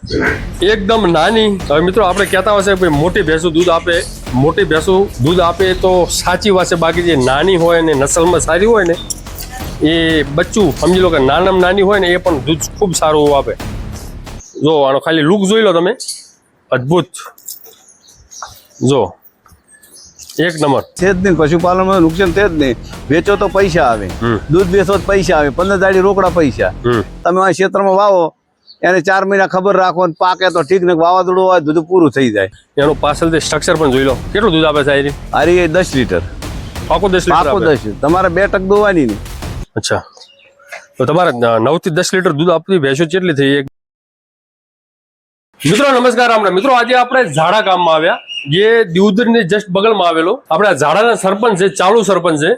એકદમ નાની. હવે મિત્રો આપણે કહેતા હશે કે મોટી ભેંસું દૂધ આપે, મોટી ભેંસું દૂધ આપે તો સાચી વાત છે. બાકી જે નાની હોય ને નસલમાં સારી હોય ને એ બચ્ચું સમજી લો કે નાનામાં નાની હોય ને એ પણ દૂધ ખૂબ સારું આપે. જો આનો ખાલી લુક જોઈ લો તમે, અદ્ભુત. જો એક નંબર છે જ નહીં. પશુપાલનમાં નુકસાન છે જ નહીં. વેચો તો પૈસા આવે, દૂધ વેચો તો પૈસા આવે, 15 દાડી રોકડા પૈસા. તમે આ ક્ષેત્રમાં વાવો એને 4 મહિના ખબર રાખો ને પાકે તો ઠીક ને, વાવાઝોડું હોય દૂધ પૂરું થઈ જાય. એનું પાછળથી સ્ટ્રક્ચર પણ જોઈ લો, કેટલું દૂધ આપે છે. અરે એ 10 લીટર પાકો 10 લીટર પાકો 10. તમારે 2 ટક દોવાની નહીં. અચ્છા, તો તમારે 9 થી 10 લીટર દૂધ આપતી ભેંસો કેટલી થઈ? મિત્રો નમસ્કાર. આપણે મિત્રો આજે આપણે ઝાડા ગામમાં આવ્યા, જે દિયોદરની જસ્ટ બગલમાં આવેલો. આપણે આ ઝાડાના સરપંચ છે, ચાલુ સરપંચ છે,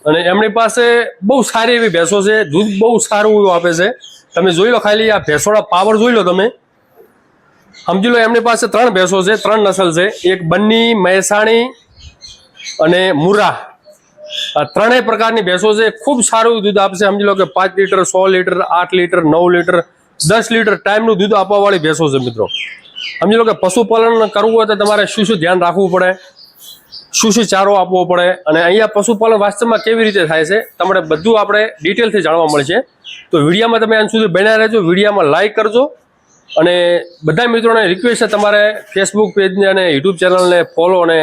અને એમની પાસે બહુ સારી એવી ભેંસો છે, દૂધ બહુ સારું એવું આપે છે. તમે જોઈ લો ખાલી આ ભેંસોના પાવર જોઈ લો, તમે સમજી લો. એમની પાસે 3 ભેંસો છે, 3 નસલ છે. એક બન્ની, મહેસાણી અને મુરા. આ 3 પ્રકારની ભેંસો છે. ખૂબ સારું દૂધ આપશે. સમજી લો કે 5 litre, 6 litre, 8 litre, 9 litre, 10 litre ટાઈમનું દૂધ આપવા વાળી ભેંસો છે. મિત્રો સમજી લો કે પશુપાલન કરવું હોય તો તમારે શું શું ધ્યાન રાખવું પડે, શું શું ચારો આપવો પડે, અને અહીંયા પશુપાલન વાસ્તવમાં કેવી રીતે થાય છે, તમને બધું આપણે ડિટેલથી જાણવા મળશે. તો વિડીયોમાં તમે અંત સુધી બન્યા રહેજો. વિડીયોમાં લાઈક કરજો, અને બધા મિત્રોને રિક્વેસ્ટ છે તમારે ફેસબુક પેજને અને યુટ્યુબ ચેનલને ફોલો અને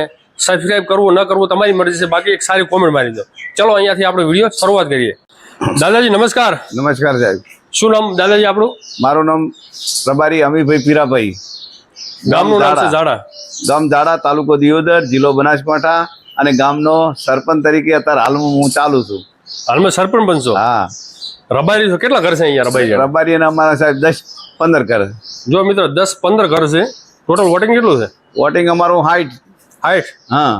સબસ્ક્રાઈબ કરવું ન કરવું તમારી મરજી છે. બાકી એક સારી કોમેન્ટ મારી દો. ચલો અહીંયાથી આપણે વિડીયો શરૂઆત કરીએ. દાદાજી નમસ્કાર. નમસ્કાર સાહેબ. શું નામ દાદાજી આપણું? મારું નામ પ્રભારી અમીભાઈ પીરાભાઈ. ગામનું નામ છે ઝાડા. ગામ ઝાડા, તાલુકો દિયોદર, જિલ્લો બનાસકાંઠા, અને ગામનો સરપંચ તરીકે અત્યારે હાલમાં હું ચાલુ છું. હાલમાં સરપંચ બનશો? હા. રબારી છો? કેટલા ઘર છે અહીંયા રબારી? રબારી અમારા સાહેબ 10-15 ઘર. જો મિત્રો 10-15 ઘર છે. ટોટલ વોટિંગ કેટલું છે? વોટિંગ અમારું 60. હા,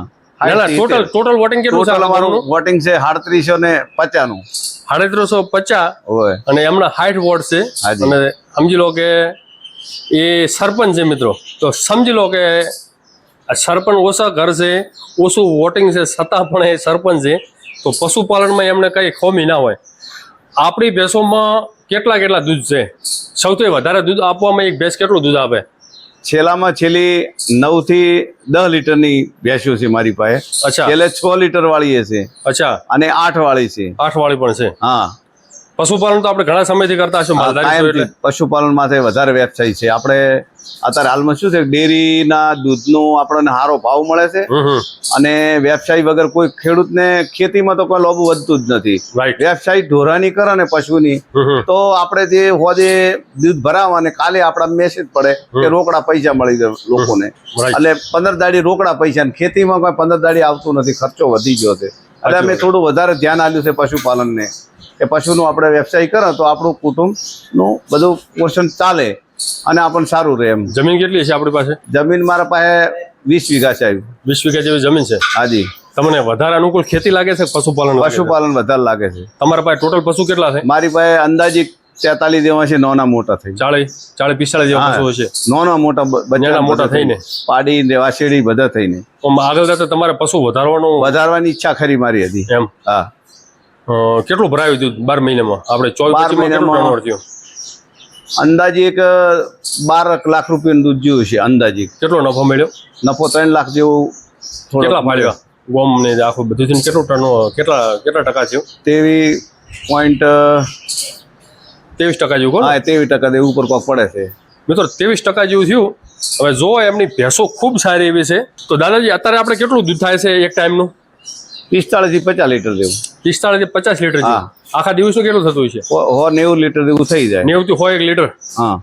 ટોટલ વોટિંગ કેટલું છે? અમારું વોટિંગ છે 3750 નું. 3750 હોય, અને એમના 60 વોટ છે. અને સમજી લો કે એ સરપંચ છે. મિત્રો તો સમજી લો કે સરપંચ ઓછા ઘર છે, ઓછું વોટિંગ છે, છતાં પણ એ સરપંચ છે. તો પશુપાલનમાં એમને કઈ ખોમી ના હોય. આપણી ભેંસોમાં કેટલા દૂધ છે? સૌથી વધારે દૂધ આપવામાં એક ભેંસ કેટલું દૂધ આપે? છેલ્લામાં છેલ્લી 9 થી 10 લીટરની ભેંસો છે મારી પાસે. અચ્છા. છેલ્લે 6 લીટર વાળી છે. અચ્છા. અને 8 વાળી છે. 8 વાળી પણ છે. હા. પશુપાલન તો આપણે ઘણા સમયથી કરતા હશું. પશુપાલન માટે વધારે વ્યવસાય છે. આપણે અત્યારે હાલમાં શું છે, ડેરીના દૂધનો આપણને સારો ભાવ મળે છે, અને વ્યવસાય વગર કોઈ ખેડૂતને ખેતીમાં તો કોઈ લોભ વધતું જ નથી. વ્યવસાય ઢોરાની કરે ને પશુની, તો આપણે જે હોદે દૂધ ભરાવા અને કાલે આપણા મેસેજ પડે કે રોકડા પૈસા મળી જાય લોકોને. એટલે 15 દાડી રોકડા પૈસા. ખેતીમાં કોઈ 15 દાડી આવતું નથી, ખર્ચો વધી ગયો છે. એટલે અમે થોડું વધારે ધ્યાન આપ્યું છે પશુપાલનને, કે પશુનું આપણે વ્યવસાય કરે તો આપણું કુટુંબનું બધું પોષણ ચાલે અને આપણને સારું રહે. એમ. જમીન કેટલી છે આપણી પાસે? જમીન મારા પાસે 20 વીઘા છે. 20 વીઘા જેવી જમીન છે? હાજી. તમને વધારે અનુકૂળ ખેતી લાગે છે પશુપાલન? પશુપાલન વધારે લાગે છે. તમારા પાસે ટોટલ પશુ કેટલા છે? મારી પાસે અંદાજિત 43 જેવા છે. નાના મોટા થઈ 40-45 જેવા પશુ છે. નાના મોટા બચ્ચા મોટા થઈને પાડી ને વાસેડી બધા થઈને. આગળ જતા તમારે પશુ વધારવાની ઈચ્છા ખરી મારી હતી. એમ? હા. કેટલું ભરાયું હતું 12 મહિનામાં? આપણે 24 મહિનામાં અંદાજે એક 12 લાખ રૂપિયાનું દૂધ જેવું છે. અંદાજે કેટલો નફો મળ્યો? નફો 3 લાખ જેવું. કેટલા પાડ્યા ગોમ ને આખું બધું? કેટલું ટન, કેટલા ટકા થયું? 23% જેવું. હા, 23% જેવું ઉપર કોક પડે છે. મિત્રો 23% જેવું થયું. હવે જો એમની ભેંસો ખૂબ સારી એવી છે. તો દાદાજી અત્યારે આપણે કેટલું દૂધ થાય છે એક ટાઈમનું? 45 થી 50 લીટર જેવું. 45 થી 50 લીટર જેવું. આખા દિવસનું કેટલું થતું હોય છે? 90 લીટર જેવું થઈ જાય. 90 થી 100 લીટર. હા.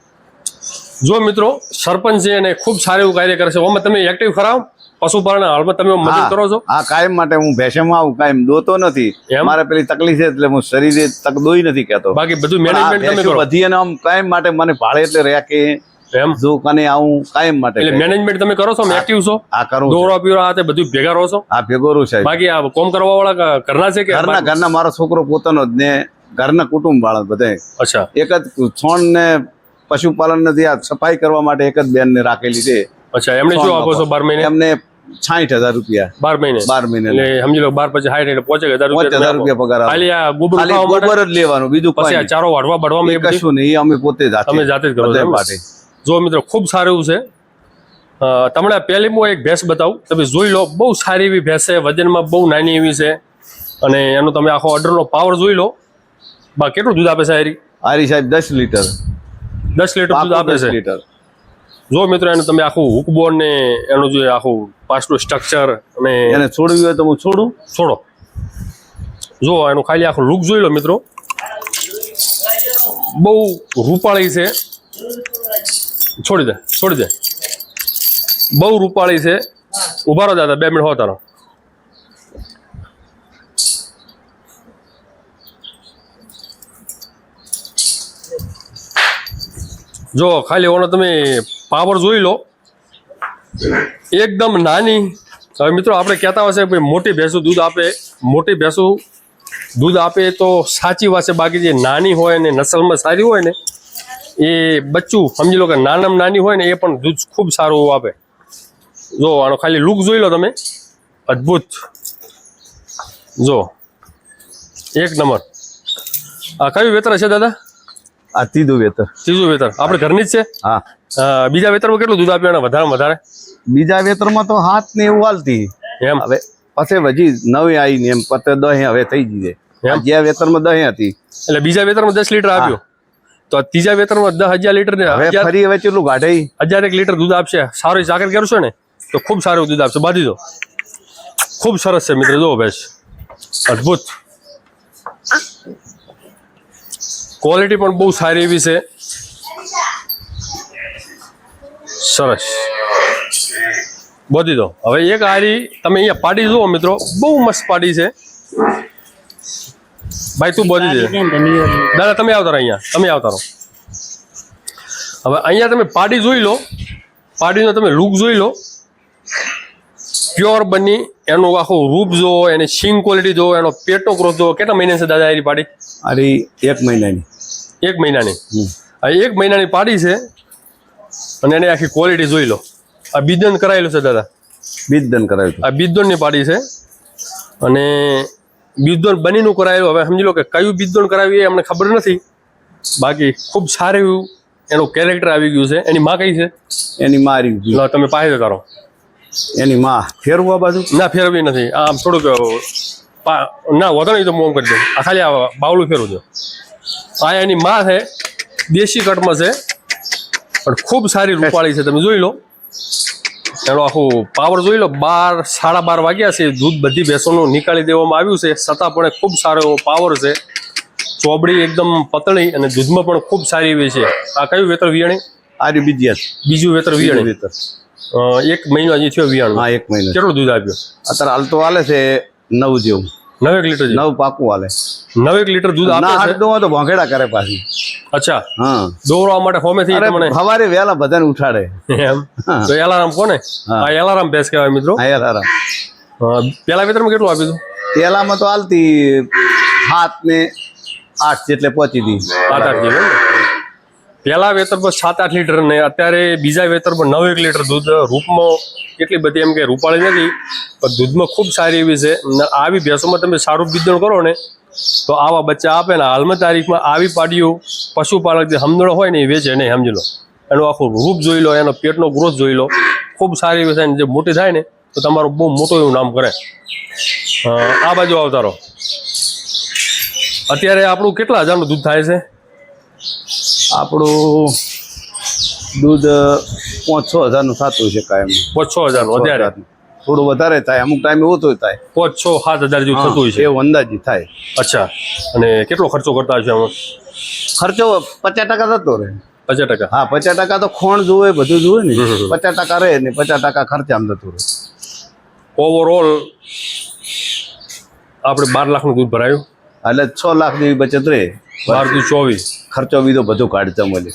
જો મિત્રો સરપંચ છે અને ખૂબ સારું એવું કાર્ય કરે છે. ઓમાં તમે એક્ટિવ ખરાવ પશુપાલન હાલમાં તમે મદદ કરો છો? હા, કાયમ માટે હું ભેંસમાં આવું, કાયમ દોતો નથી. મારે પેલી તકલીફ છે એટલે હું શરીરે તક દોઈ નથી કહેતો. બાકી બધું મેનેજમેન્ટ તમે કરો? બધી અને આમ કાયમ માટે મને ભાડે એટલે રહ્યા કે એમ જો કને આવું કાયમ માટે. એટલે મેનેજમેન્ટ તમે કરો છો? એક્ટિવ છો? હા, કરું. દોરા પીરા આ તે બધું ભેગા રહો છો? હા, ભેગો રહું સાહેબ. બાકી આ કોમ કરવા વાળા ઘરના છે કે ઘરના? મારો છોકરો પોતાનો જ ને ઘરના કુટુંબ વાળા બધા. અચ્છા. એક જ છોણ ને પશુપાલન નથી, આ સફાઈ કરવા માટે એક જ બેન ને રાખેલી છે. અચ્છા. એમને શું આપો છો 12 મહિને? એમને 60,000 રૂપિયા 12 મહિને. 12 મહિને એટલે સમજી લો 12 પછી 60 એટલે 50,000 રૂપિયા પગાર. ખાલી આ ગોબર જ લેવાનું, બીજું પછી ચારો વાઢવા બઢવામાં કશું નહીં. અમે પોતે તમે જાતે જ કરો છો? જો મિત્રો ખૂબ સારું એવું છે. તમને પહેલી હું એક ભેંસ બતાવું, તમે જોઈ લો. બહુ સારી એવી ભેંસ છે, વજનમાં બહુ નાની એવી છે, અને એનો તમે આખો અડરનો પાવર જોઈ લો. કેટલું દૂધ આપે છે આરી સાહેબ 10 લીટર 10 લીટર દૂધ આપે છે. લીટર. જો મિત્રો એનું તમે આખું હુકબોર્ડ ને એનું જે આખું પાછલું સ્ટ્રક્ચર અને એને છોડવી હોય તો હું છોડું. છોડો. જો એનું ખાલી આખું લુક જોઈ લો મિત્રો. બહુ રૂપાળી છે. છોડી દે. બહુ રૂપાળી છે. ઉભા રહો દાદા, 2 મિનિટ હો તારો. જો ખાલી ઓનો તમે પાવર જોઈ લો, એકદમ નાની. હવે મિત્રો આપણે કહેતા હોય છે ભાઈ મોટી ભેંસું દૂધ આપે, મોટી ભેંસું દૂધ આપે તો સાચી વાત છે. બાકી જે નાની હોય ને નસલમાં સારી હોય ને એ બચ્ચું સમજી લો કે નાનામાં નાની હોય ને એ પણ દૂધ ખૂબ સારું આપે. જો આનો ખાલી લુક જોઈ લો તમે, અદ્ભુત. જો એક નંબર. આ કયું વેતર છે દાદા? આ ત્રીજું વેતર. ત્રીજું વેતર આપણે ઘરની જ છે. હા. બીજા વેતરમાં કેટલું દૂધ આપ્યું વધારે? બીજા વેતરમાં તો 7 ને એવું હાલતી. એમ હવે પછી હજી નવી આવી ને એમ પતે 10 હવે થઈ ગઈ છે. જ્યાં વેતરમાં 10 હતી એટલે બીજા વેતરમાં 10 લીટર આપ્યો, તો ત્રીજા વેતરમાં 10,000 લીટર ને હવે ફરી હવે કેટલું કાઢે? 1001 લીટર દૂધ આપશે. સારું ચાકર કરશો ને તો ખૂબ સારું દૂધ આપશે. બાંધી દો. ખૂબ સરસ છે મિત્રો. જો ભેંસ અદ્ભુત. ક્વોલિટી પણ બહુ સારી એવી છે. સરસ. બાંધી દો. હવે એક આરી તમે અહીંયા પાડી જુઓ મિત્રો, બહુ મસ્ત પાડી છે. ભાઈ તું બાંધી દે દાદા. તમે આવતા રહો અહીંયા, તમે આવતા રહો. હવે અહીંયા તમે પાડી જોઈ લો, પાડીનો તમે લુક જોઈ લો. પ્યોર બની એનું આખું રૂપ જો, એની સિંગ ક્વોલિટી જો, એનો પેટનો ગ્રોથ જો. કેટલા મહિના છે દાદા એની પાડી? આરી 1 મહિનાની. 1 મહિનાની. આ 1 મહિનાની પાડી છે અને એની આખી ક્વોલિટી જોઈ લો. આ બીજદન કરાયેલું છે દાદા? બીજદન કરાયું. આ બીજદોનની પાડી છે અને બીજદોન બનીનું કરાયેલું. હવે સમજી લો કે કયું બીજદોન કરાવ્યું એ અમને ખબર નથી. બાકી ખૂબ સારું એવું એનું કેરેક્ટર આવી ગયું છે. એની માં કઈ છે? એની મારી તમે પાસે કરો. એની માં ફેરવું આ બાજુ? ના, ફેરવી નથી. આમ થોડુંક ના વધો નહીં તો હું કરી દઉં. આ ખાલી આ બાવલું ફેરવું દો. આ એની માં છે, દેશી કટમાં છે, પણ ખૂબ સારી રૂપાળી છે. તમે જોઈ લો એનો આખું પાવર જોઈ લો. 12 સાડા 12 વાગ્યા છે. દૂધ બધી ભેંસોનું નીકાળી દેવામાં આવ્યું છે, છતાં પણ ખૂબ સારો એવો પાવર છે. ચોબડી એકદમ પતળી અને દૂધમાં પણ ખૂબ સારી એવી છે. આ કયું વેતર વિયાણી? આરી બીજું વેતર વિયાણી. વેતર 1 મહિનો હજી થયો વિયાણ. હા, 1 મહિનો. કેટલું દૂધ આપ્યું અત્યારે હાલ તો હાલે છે 9 જેવું. 9 લીટર? 9 પાકું હાલે. 9 લીટર દૂધ આપે છે. તો ભોંગેડા કરે પાછી. અચ્છા. હા, દોરવા માટે હોમેથી મને સવારે વહેલા બધાને ઉઠાડે એમ. તો એલારામ કોને? આ એલારામ ભેંસ કહેવાય મિત્રો. પેલા વેતરમાં કેટલું આપ્યું હતું? પેલામાં તો હાલતી 7 ને 8 જેટલે પહોંચી હતી. 7-8 જેવું. પહેલા વેતર પર 7-8 લીટર ને અત્યારે બીજા વેતર પર 9-1 લીટર દૂધ. રૂપમાં એટલી બધી એમ કે રૂપાળી નથી, પણ દૂધમાં ખૂબ સારી એવી છે. આવી ભેંસોમાં તમે સારું બીજણ કરો ને તો આવા બચ્ચા આપે ને. હાલમાં તારીખમાં આવી પાડીઓ પશુપાલક જે સમજણો હોય ને એ વેચે નહીં. સમજી લો એનું આખું રૂપ જોઈ લો, એનો પેટનો ગ્રોથ જોઈ લો. ખૂબ સારી એવી છે. જે મોટી થાય ને તો તમારું બહુ મોટું એવું નામ કરે. આ બાજુ આવતા રહો. અત્યારે આપણું કેટલા હજારનું દૂધ થાય છે? આપણું દૂધ 5-6 હજારનું થતું છે કાયમ. 5-6 હજારનું અત્યારે? થોડું વધારે થાય, અમુક ટાઈમે ઓછું થાય. 5-6-7 હજાર જેવું થતું હોય છે એવું અંદાજી થાય. અચ્છા. અને કેટલો ખર્ચો કરતા હશે આમાં? ખર્ચો 50% થતો રહે. 50%? હા, 50% તો ખોણ જોવે, બધું જોવે ને. 50% રહે ને 50% ખર્ચામાં જતું રહે. ઓવરઓલ આપણે 12 લાખનું દૂધ ભરાયું એટલે 6 લાખ જેવી બચત રહે. 12 દૂધ 24. ખર્ચો બીજો બધો કાઢતા મળે.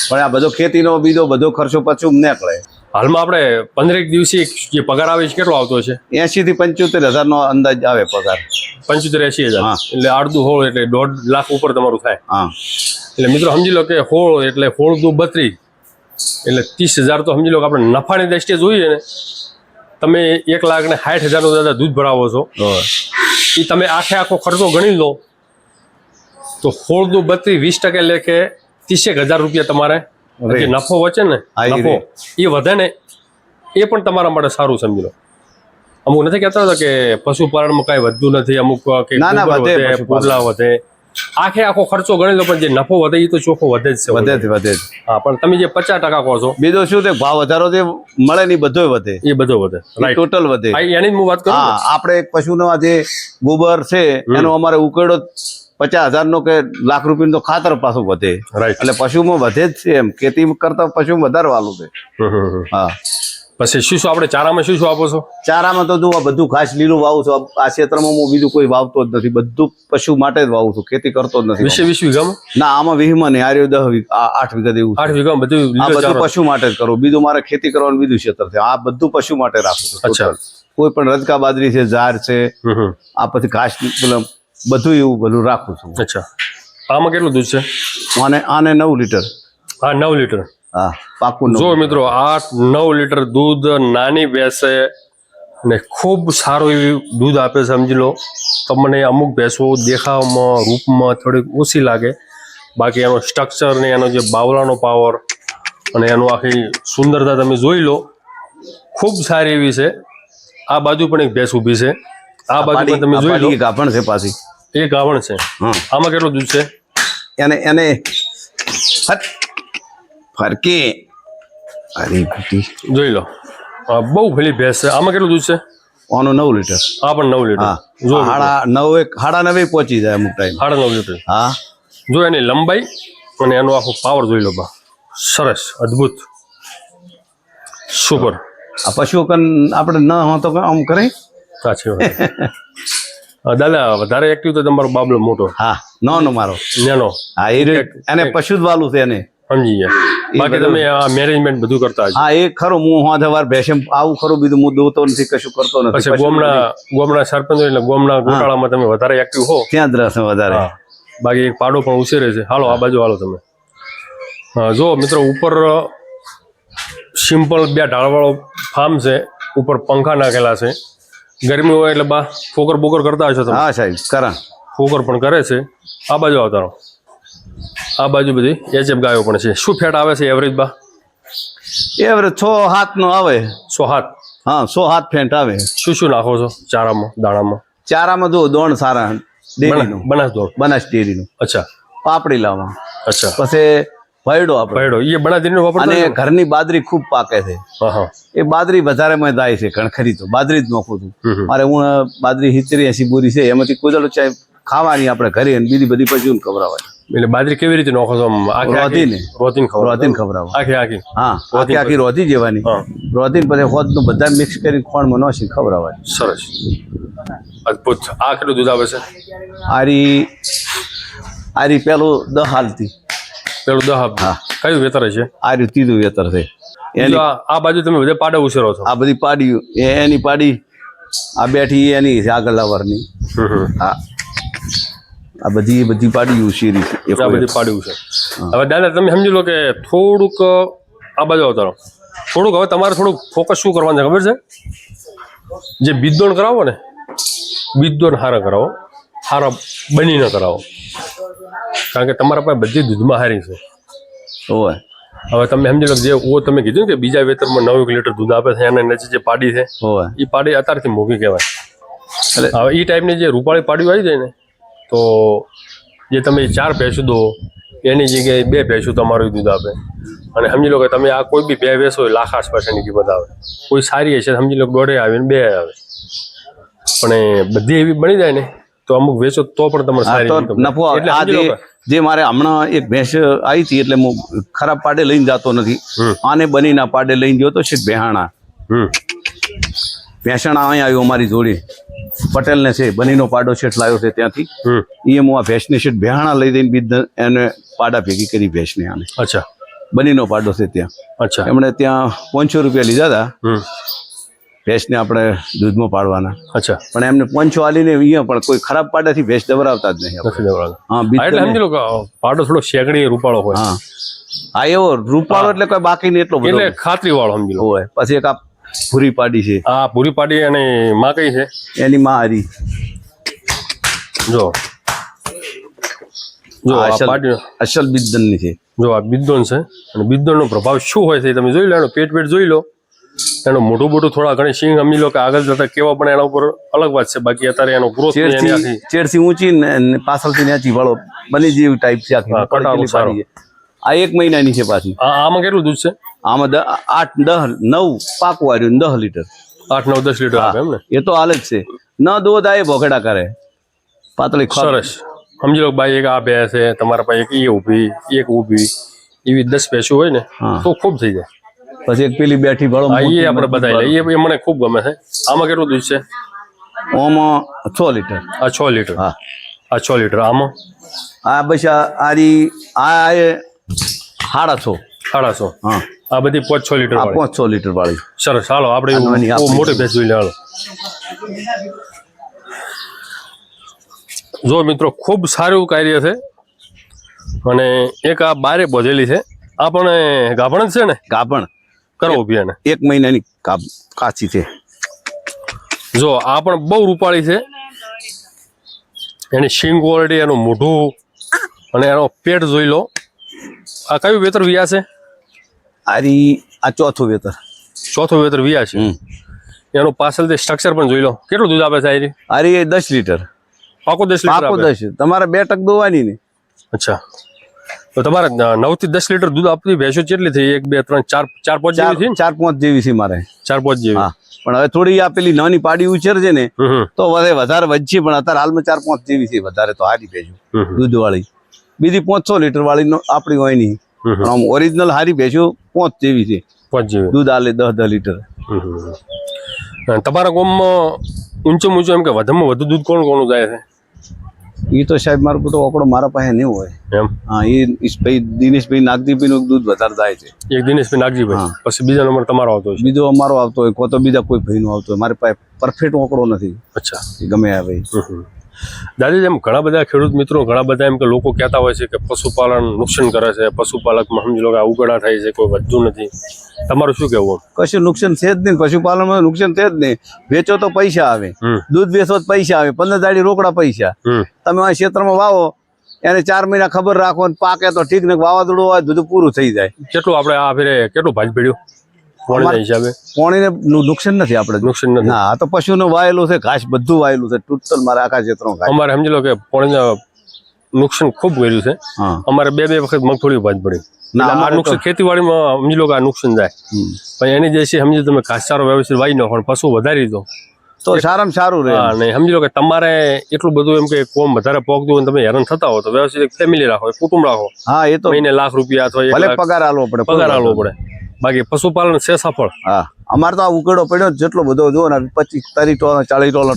પણ આ બધો ખેતીનો બીજો બધો ખર્ચો પછી નીકળે. હાલમાં આપણે 15 દિવસે જે પગાર આવે છે કેટલો આવતો છે? 80 થી 75 હજારનો અંદાજ આવે પગાર. 75-80 હજાર. એટલે અડધું હોળ એટલે 1.5 લાખ ઉપર તમારું થાય. હા, એટલે મિત્રો સમજી લો કે હોળ એટલે 16×2 32 એટલે 30,000 તો સમજી લો કે આપણે નફાની દ્રષ્ટિએ જોઈએ ને, તમે 1,60,000નું દાદા દૂધ ભરાવો છો, એ તમે આખો ખર્ચો ગણી લો તો 16×32 20% લેખે 30,000 રૂપિયા તમારે હવે. જે નફો વચ્ચે ને હા, એ નફો એ વધે ને એ પણ તમારા માટે સારું સમજી લો. અમુક નથી કહેતા હતા કે પશુપાલનમાં કાંઈ વધતું નથી, અમુક કે ના, ના, ગોબર વધે વધે, પશુપાલન. પોદલા વધે, આખો ખર્ચો ગણી લો પણ જે નફો વધે એ તો ચોખ્ખો વધે જ છે. વધે જ વધે જ. હા, પણ તમે જે 50% કહો છો બીજું શું છે, ભાવ વધારો જે મળે ને બધોય વધે, એ બધો વધે. રાઈટ, ટોટલ વધે. એની જ હું વાત કરું ને. હા, આપણે એક પશુનો આ જે ગોબર છે એનો અમારે ઉકેડો 50,000 નો કે લાખ રૂપિયાનો તો ખાતર પાછું વધે. રાઈટ. એટલે પશુમાં વધે જ છે, એમ ખેતી કરતા પશુ વધારે વાલું છે. હા, પછી શું શું આપણે ચારામાં શું શું આપો છો? ચારામાં તો જો આ બધું ઘાસ લીલું વાવું છું. આ ક્ષેત્રમાં હું બીજું કોઈ વાવતો જ નથી, બધું પશુ માટે જ વાવું છું, ખેતી કરતો જ નથી. 20 વીઘામાં? ના, આમાં વીઘમાં નહીં, આર્યો 10 વીઘા 8 વીઘા જેવું છે. 8 વીઘામાં બધું આ લીલો બધું ચારો? પશુ માટે જ કરું, બીજું મારે ખેતી કરવાનું બીજું ક્ષેત્ર છે. આ બધું પશુ માટે રાખું છું. અચ્છા. કોઈ પણ રજકા બાજરી છે, જાર છે, આ પછી ઘાસ પેલું બધું એવું બધું રાખું છું. અચ્છા. આમાં કેટલું દૂધ છે? આને 9 લીટર. હા, 9 લીટર. હા, પાકું 9. જો મિત્રો, 8-9 લીટર દૂધ નાની ભેંસે ને ખૂબ સારું એવું દૂધ આપે છે. સમજી લો, તમને અમુક ભેંસો દેખાવમાં રૂપમાં થોડીક ઓછી લાગે, બાકી એનો સ્ટ્રક્ચર ને એનો જે બાવલાનો પાવર અને એનું આખી સુંદરતા તમે જોઈ લો, ખૂબ સારી એવી છે. આ બાજુ પણ એક ભેંસ ઊભી છે, આ બાજુ પણ તમે જોઈ લો, ગાભણ છે પાછી. એ ગાવણ છે. હા, આમાં કેટલું દૂધ છે? એને હટ ફરકે અરે ગુટી જોઈ લો, બહુ ભલી ભેંસ છે. આમાં કેટલું દૂધ છે? આનું 9 લીટર. આ પણ 9 લીટર. હા, જો સાડા 9 પહોંચી જાય અમુક ટાઈમ. 9.5 લીટર. હા, જો એની લંબાઈ અને એનો આખો પાવર જોઈ લો બા, સરસ, અદ્ભુત, સુપર. આ પશુ કન આપણે ન હો તો આમ કરે. સાચી વાત. દાદા, વધારે એક્ટિવ તો તમારો બાબલો મોટો, હા, નો મારો. નાનો. હા, એને પશુ જ વાલું છે એને. સમજી ગયા. બાકી તમે આ મેનેજમેન્ટ બધું કરતા હશો. હા, એ ખરું. હું સવાર ભેસેમ આવું ખરું, બીજું હું દોતો નથી, કશું કરતો નથી. પછી ગોમના સરપંચ એટલે ગોમના ગોટાળામાં તમે વધારે એક્ટિવ હો. ત્યાં જ રહેશે વધારે. હા, બાકી એક પાડો પણ ઉછેરે છે. હાલો આ બાજુ હાલો તમે. હા, જો મિત્રો, ઉપર સિમ્પલ 2 ઢાળવાળો ફાર્મ છે, ઉપર પંખા નાખેલા છે. ગરમી હોય એટલે બા ફોકર બોકર કરતા હશો તમે? હા સાહેબ, કરા. ફોકર પણ કરે છે. આ બાજુ આવતા રહો. આ બાજુ બધી એચએફ ગાયો પણ છે. શું ફેટ આવે છે એવરેજ બા? એવરેજ 6-7 નો આવે. 107. હા, 107 ફેન્ટ આવે. શું શું નાખો છો ચારામાં, દાણામાં? ચારામાં જો દોણ સારા ડેરીનું, બનાસ દોડ. બનાસ ડેરીનું. અચ્છા. પાપડી લાવવા. અચ્છા. પછી ભયડો આપણે. ભેડો એ બનાસ ડેરીનો વાપરતા અને હશો ને? ઘરની બાજરી ખૂબ પાકે છે. હા હા. એ બાજરી વધારે માં થાય છે, ખરી તો બાજરી જ નાખું છું. મારે હું બાજરી 70-80 બોરી છે, એમાંથી કુદરત ચાહે ખાવાની આપણે ઘરે, અને બીજી બધી પશુને ખવડાવવાની. એટલે બાજરી કેવી રીતે નાખો છો? રોધીને. રોધીને ખવડાવવા. આખી. હા, આખી રોધી જેવાની. હા. રોધીને પછી હોદનું બધા મિક્સ કરી ખોણમાં નાખી ખવડાવવાની. સરસ, અદ્ભુત. આ કેટલું દૂધ આવે છે? આરી પેલું 10 હાલતી. પેલું 10. હા. કયું વેતર છે? આર્યું 3 વેતર છે. એની આ બાજુ તમે બધે પાડે ઉછેરો છો? આ બધી પાડી એની પાડી, આ બેઠી એની છે આગળ લાવરની. હા, આ બધી પાડી ઉછેરી છે. આ બધી પાડ્યું છે. હવે દાદા તમે સમજી લો કે થોડુંક આ બાજુ આવતા રહો. થોડુંક હવે તમારે થોડુંક ફોકસ શું કરવાનું છે ખબર છે? જે બીજદોણ કરાવો ને, બીજદોણ હારા કરાવો, હારા બની ન કરાવો. કારણ કે તમારા પાસે બધી દૂધમાં હારી છે. હોય. હવે તમે સમજી લો જે તમે કીધું ને કે બીજા વેતરમાં 9 લીટર દૂધ આપે છે, એના નીચે જે પાડી છે હોય. એ પાડી અત્યારથી મોંઘી કહેવાય. એટલે હવે એ ટાઈપની જે રૂપાળી પાડીઓ આવી જાય ને, તો જે તમે 4 ભેંસું દો એની જગ્યાએ 2 ભેંસું તમારું દૂધ આપે. અને સમજી લો કે તમે આ કોઈ બી 2 ભેંસો હોય, લાખ આસપાસની કિંમત આવે. કોઈ સારી હશે સમજી લો 1.5 આવે ને 2 આવે. પણ એ બધી એવી બની જાય ને તો અમુક વેચો તો પણ તમારે સારી નફો. આ જે મારે હમણાં એક ભેંસ આવી હતી, એટલે હું ખરાબ પાડે લઈને જતો નથી. આને બનીના પાડે લઈને ગયો તો છે ભેહાણા. ભેંસણા અહીં આવ્યું અમારી જોડે, પટેલને છે, બનીનો પાડો શેઠ લાવ્યો છે ત્યાંથી. એ હું આ ભેંસને શેઠ ભેહાણા લઈ દઈને બીજ એને પાડા ભેગી કરી ભેંસને. આને અચ્છા. બનીનો પાડો છે ત્યાં. અચ્છા. એમણે ત્યાં 500 રૂપિયા લીધા હતા ભેંસને આપણે દૂધમાં પાડવાના. અચ્છા. પણ એમને 500 આલીને અહીંયા પણ કોઈ ખરાબ પાડાથી ભેંસ દવરાવતા જ નહીં. હા, એટલે સમજી લો કે પાડો થોડો શેકડી રૂપાળો હોય. હા હા, એવો રૂપાળો એટલે કોઈ બાકી નહીં, એટલો બધો એટલે ખાતરી વાળો સમજી લો. હોય. પછી એક આ ભૂરી પાડી છે. આ પૂરી પાડી અને માં કઈ છે? એની માં હરી. જો આ પાડી અસલ બિદ્દનની છે. જો આ બિદ્દોન છે અને બિદ્દોનનો પ્રભાવ શું હોય છે એ તમે જોઈ લો. એનો પેટ જોઈ લો, એનું મોટું મોટું થોડા ઘણી સિંગ સમજી લો કે આગળ જતા કેવા પણ એના ઉપર અલગ વાત છે. બાકી અત્યારે એનો ગ્રોથ ચેડથી ઊંચી ને પાછળથી નીચી વાળો બની જેવી ટાઈપ છે આખી. કટાળો સારો. આ 1 મહિનાની છે પાછી. આમાં કેટલું દૂધ છે? આમાં 8, 10, 9 પાકું આવ્યું, 10 લીટર. 8, 9, 10 લીટર આપે એમ ને? એ તો હાલ જ છે. ન દૂધ આ ભોગડા કરે પાતળી. સરસ. સમજી લો ભાઈ, એક આ ભેંસ છે તમારા પાસે, એક એ ઊભી, એક ઊભી, એવી 10 ભેંસો હોય ને તો ખૂબ થઈ જાય. પછી એક પેલી બેઠી ભાળો એ આપણે બતાવી લઈએ, એ મને ખૂબ ગમે છે. આમાં કેટલું દૂધ છે? આમાં 6 લીટર. આ 6 લીટર. હા, આ 6 લીટર. આમાં આ બસ આરી આ 6.5. 6.5. હા, આ બધી 5-6 લીટર વાળી. 5-6 લીટર વાળી. સરસ. હાલો આપણે મોટી ભેંસ જોઈ લે. હાલો જો મિત્રો, ખૂબ સારું કાર્ય છે. અને એક આ બારે બોધેલી છે. આ પણ ગાભણ જ છે ને? ગાભણ. કરો ઉભી એને. 1 મહિનાની કાચી છે. જો આ પણ બહુ રૂપાળી છે. એની શીંગ ક્વોલિટી, એનું મોઢું અને એનો પેટ જોઈ લો. આ કયું વેતર વિયા છે? આ ચોથું વેતર. ચોથું વેતર વિયા છે. એનું પાછળથી સ્ટ્રક્ચર પણ જોઈ લો. કેટલું દૂધ આપે છે? આરી 10 લીટર. પાકો 10 લીટર પાકો 10. તમારે 2 ટક દોવાની ને. અચ્છા, તો તમારે 9 થી 10 લીટર દૂધ આપતી ભેંસો કેટલી થઈ? 1, 2, 3, 4, 5 જેવી થઈ? 4-5 જેવી છે મારે. 4-5 જેવી. હા, પણ હવે થોડી આ પેલી નાની પાડી ઉછેર છે ને તો વધારે વધશે. પણ અત્યારે હાલમાં 4-5 જેવી છે. વધારે તો હારી ભેંસો દૂધ વાળી. બીજી 500 લીટર વાળી આપણી હોય નહીં. આમ ઓરિજિનલ હારી ભેંસો 5 જેવી છે. 5 જેવી દૂધ આલે 10 લીટર. તમારા ગામમાં ઊંચું એમ કે વધુમાં વધુ દૂધ કોણ જાય છે? એ તો સાહેબ મારું બધો ઓકડો મારા પાસે નહીં હોય એમ. હા, એ દિનેશભાઈ નાગદીપી નું દૂધ વધારે જાય છે. એક દિનેશભાઈ નાગજીભાઈ, પછી બીજો નંબર તમારો આવતો છે? બીજો અમારો આવતો હોય, કો તો બીજા કોઈ ભાઈ નો આવતો હોય. મારી પાસે પરફેક્ટ ઓકડો નથી. અચ્છા, ગમે આ ભાઈ. દાદી, એમ ઘણા બધા ખેડૂત મિત્રો, ઘણા બધા એમ કે લોકો કહેતા હોય છે કે પશુપાલન નુકસાન કરે છે, પશુપાલકમાં સમજી લો કે ઉગડા થાય છે, કોઈ વધતું નથી. તમારું શું કહેવું? કશું નુકસાન છે જ નહીં. પશુપાલનમાં નુકસાન છે જ નહીં. વેચો તો પૈસા આવે, દૂધ વેચો તો પૈસા આવે. 15 દાડી રોકડા પૈસા. તમે આ ક્ષેત્રમાં વાવો, એને 4 મહિના ખબર રાખો, પાકે તો ઠીક ને, વાવાઝોડું હોય દૂધ પૂરું થઈ જાય. કેટલું આપણે આ ફેરે કેટલું ભાજ પડ્યું પાણીના હિસાબે? પાણીને નુકસાન નથી. આપણે નુકસાન નથી. ના, આ તો પશુનું વાયેલું છે, ઘાસ બધું વાયેલું છે. ટોટલ મારા આખા ક્ષેત્રમાં અમારે સમજી લો કે પાણીના નુકસાન ખૂબ કર્યું છે. અમારે 2 વખત મગફળી ભાજ પડી. આ નુકસાન ખેતીવાડીમાં સમજી લો કે આ નુકસાન જાય. પણ એની જે છે સમજી તમે ઘાસચારો વ્યવસ્થિત વાવી નાખો, પશુ વધારી દો તો સારામાં સારું રહે. હા, નહીં સમજી લો કે તમારે એટલું બધું એમ કે કોમ વધારે પોગતું હોય, તમે હેરાન થતા હો તો વ્યવસ્થિત ફેમિલી રાખો, કુટુંબ રાખો. હા, એ તો મહિને લાખ રૂપિયા અથવા પગાર આલવો પડે. પગાર આલવો પડે. બાકી પશુપાલન છે સફળ. હા, અમારે તો આ ઉકેડો પડ્યો જેટલો બધો જો ને 25-30 ટોલ 40 ટોલ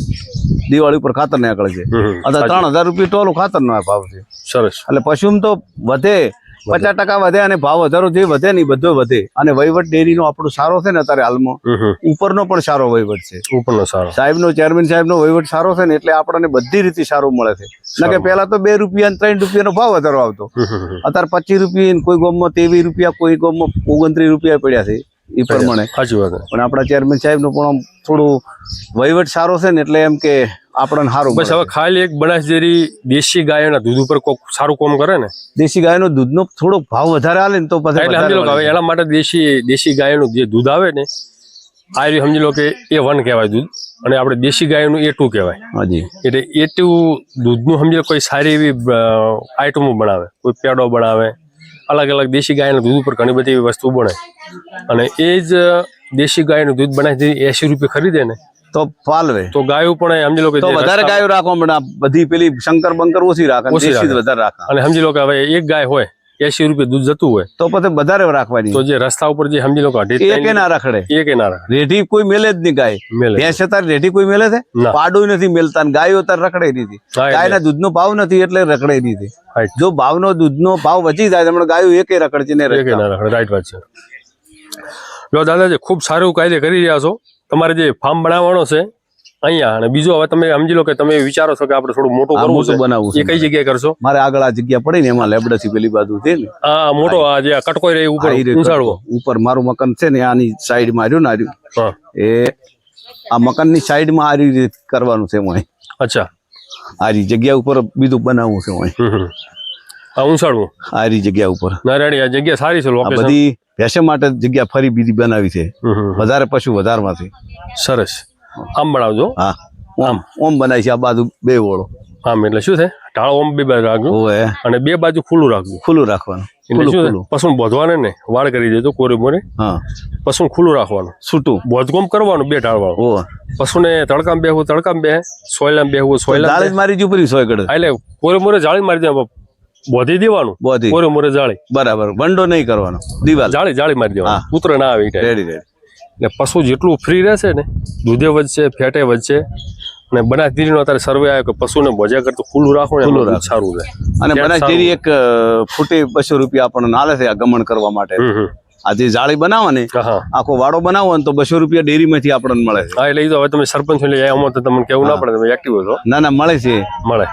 દિવાળી ઉપર ખાતર નીકળે છે. અત્યારે 3000 રૂપિયા ટોલું ખાતર નો ભાવ છે. સરસ. એટલે પશુમાં તો વધે 50% વધે, અને ભાવ વધારો જે વધે ને બધો વધે. અને વહીવટ ડેરીનો આપણો સારો છે ને અત્યારે હાલમાં, ઉપરનો પણ સારો વહીવટ છે. ઉપરનો સારો સાહેબનો, ચેરમેન સાહેબનો વહીવટ સારો છે ને, એટલે આપણને બધી રીતે સારું મળે છે. ના કે પેલા તો 2 રૂપિયા 3 રૂપિયાનો ભાવ વધારો આવતો. અત્યારે 25 રૂપિયા, કોઈ ગામમાં 23 રૂપિયા, કોઈ ગામમાં 29 રૂપિયા પડ્યા છે. એ પ્રમાણે સાચી વાત. પણ આપણા ચેરમેન સાહેબનો પણ થોડું વહીવટ સારો છે ને, એટલે એમ કે આપણને સારું. બસ હવે ખાલી એક બનાસ ડેરી દેશી ગાયોના દૂધ ઉપર કોક સારું કામ કરે ને, દેશી ગાયનો દૂધનો થોડો ભાવ વધારે આવે ને તો પછી એટલે સમજી લો કે હવે એના માટે દેશી ગાયનું જે દૂધ આવે ને, આ સમજી લો કે A1 કહેવાય દૂધ, અને આપણે દેશી ગાયનું A2 કહેવાય. હાજી. એટલે A2 દૂધનું સમજી લો કોઈ સારી એવી આઈટમો બનાવે, કોઈ પેડો બનાવે, અલગ અલગ દેશી ગાયના દૂધ ઉપર ઘણી બધી એવી વસ્તુ બને. અને એ જ દેશી ગાયનું દૂધ બનાવી 80 રૂપિયા ખરીદે ને તો પાલવે, તો ગાયો પણ સમજી લો કે વધારે ગાયો રાખો, બધી પેલી શંકર બંકર ઓછી રાખે, વધારે રાખે. અને સમજી લો કે હવે એક ગાય હોય 80 રૂપિયા દૂધ જતું હોય તો પછી વધારે રાખવાની. તો જે રસ્તા ઉપર જે સમજી લો કે એક ના રખડે, રેઢી કોઈ મેલે જ નહીં. ગાય ભેંસ તાર રેઢી કોઈ મેલે છે? પાડું નથી મેલતા. ગાયો તાર રખડે નથી. ગાયના દૂધનો ભાવ નથી એટલે રખડે નથી. જો ભાવનો દૂધનો ભાવ વધી જાય તો ગાયો એકે રખડે છે. રાઈટ વાત છે. લો દાદાજી, ખૂબ સારું કાર્ય કરી રહ્યા છો. તમારે જે ફાર્મ બનાવવાનો છે અહીંયા, અને બીજું હવે તમે સમજી લો કે તમે વિચારો છો કે આપણે થોડું મોટું કરવું છે, બનાવવું છે, એ કઈ જગ્યાએ કરશો? મારે આગળ આ જગ્યા પડી ને, એમાં લેબડાથી પેલી બાજુ છે ને, આ મોટો આ જે કટકોઈ રહે ઉપર ઊંચાડવો ઉપર મારું મકાન છે ને, આની સાઈડ માં આવ્યું ને, આવ્યું એ આ મકાન ની સાઈડ માં આ રીતે કરવાનું છે. અચ્છા, આ જગ્યા ઉપર બીજું બનાવવું છે. આ ઊંસાડવું આ રી જગ્યા ઉપર નારાયણી આ જગ્યા સારી છે આ લોકેશન. બધી ભેંસે માટે જગ્યા ફરી બીજી બનાવી છે વધારે પશુ વધારમાંથી. સરસ. આમ બનાવજો. હા ઓમ ઓમ બનાવી છે આ બાજુ બે ઓળો. આમ એટલે શું છે ઢાળો ઓમ બે બાજુ રાખજો ઓવે અને બે બાજુ ખુલ્લું રાખજો. ખુલ્લું રાખવાનું. એટલે ખુલ્લું શું છે ખુલ્લું. પશુને બોધવાને ને વાળ કરી દેજો કોરે મોરે. હા પશુને ખુલ્લું રાખવાનું. છૂટું. બોધગોમ કરવાનું બે ઢાળવાળું. ઓવે પશુને તડકામાં બેહવું તડકામાં બેહે, સોયલામાં બેહવું સોયલામાં જાળી જ મારી જ ઉપરી સોય કડે. બેહે. એટલે કોરે મોરે જાળી મારી દેવાનું, બોધી દેવાનું. બધી કોરે મોરે જાળી બરાબર વંડો નહીં કરવાનો દિવાલ. જાળી મારી દેવાનું. હા. કૂતરો ના આવે એ ટાઈમ. Ready ready. એટલે પશુ જેટલું ફ્રી રહેશે ને દૂધે વધશે, ફેટે વધશે. અને બનાસડીનો અત્યારે સર્વે આવ્યો કે પશુને ભોજ્યા કરતું ખુલ્લું રાખો ને ખુલ્લું એમાં રાખો. સારું રહે. અને ત્યાં બનાસ ડેરી એક ફૂટી 200 રૂપિયા આપણને આલે છે આ ગમણ કરવા માટે. આ જે જાળી બનાવો ને હા આખો વાડો બનાવો ને તો 200 રૂપિયા ડેરીમાંથી આપણને મળે છે. હા એટલે એ તો હવે તમે સરપંચ એટલે આમાં તો તમને કેવું ના પડે, તમે એક્ટિવ હતો ના ના મળે છે. મળે.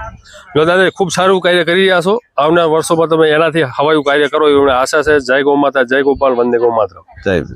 જો દાદા ખૂબ સારું કાર્ય કરી રહ્યા છો. આવનાર વર્ષોમાં તમે એનાથી હવાયું કાર્ય કરો એવી અમને આશા છે. જય ગૌ માતા, જય ગોપાલ, વંદે ગૌ માતરમ. સાહેબ